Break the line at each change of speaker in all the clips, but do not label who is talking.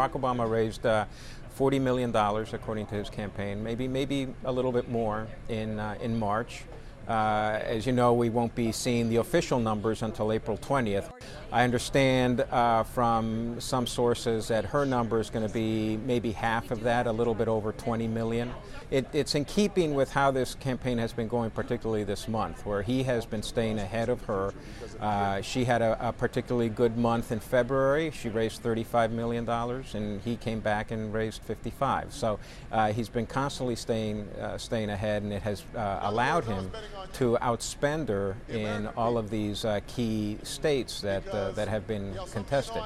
Barack Obama raised $40 million, according to his campaign, maybe a little bit more in March. As you know, we won't be seeing the official numbers until April 20th. I understand from some sources that her number is going to be maybe half of that, a little bit over 20 million. It's in keeping with how this campaign has been going, particularly this month, where he has been staying ahead of her. She had a particularly good month in February. She raised $35 million, and he came back and raised 55. So he's been constantly staying ahead, and it has allowed him to outspend her in all of these key states that have been contested.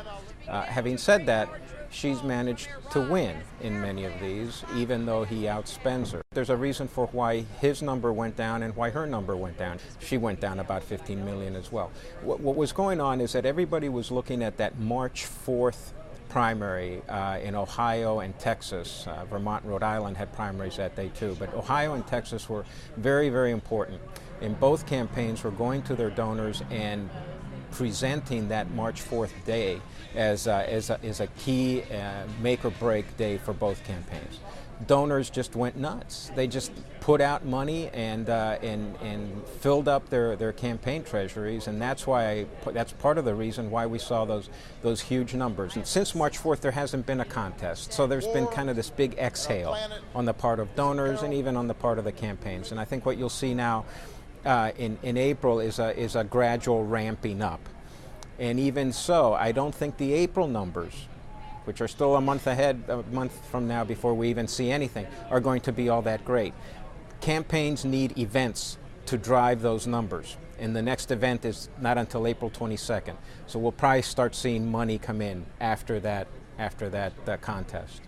Having said that, she's managed to win in many of these, even though he outspends her. There's a reason for why his number went down and why her number went down. She went down about 15 million as well. What was going on is that everybody was looking at that March 4th primary in Ohio and Texas. Vermont and Rhode Island had primaries that day too, but Ohio and Texas were very, very important. In both campaigns were going to their donors and presenting that March 4th day as a key make-or-break day for both campaigns. Donors just went nuts. They just put out money and filled up their campaign treasuries, and that's part of the reason why we saw those huge numbers. And since March 4th, there hasn't been a contest, so there's been kind of this big exhale on the part of donors and even on the part of the campaigns. And I think what you'll see now in April is a gradual ramping up. And even so, I don't think the April numbers, which are still a month from now before we even see anything, are going to be all that great. Campaigns need events to drive those numbers, and the next event is not until April 22nd. So we'll probably start seeing money come in after that contest.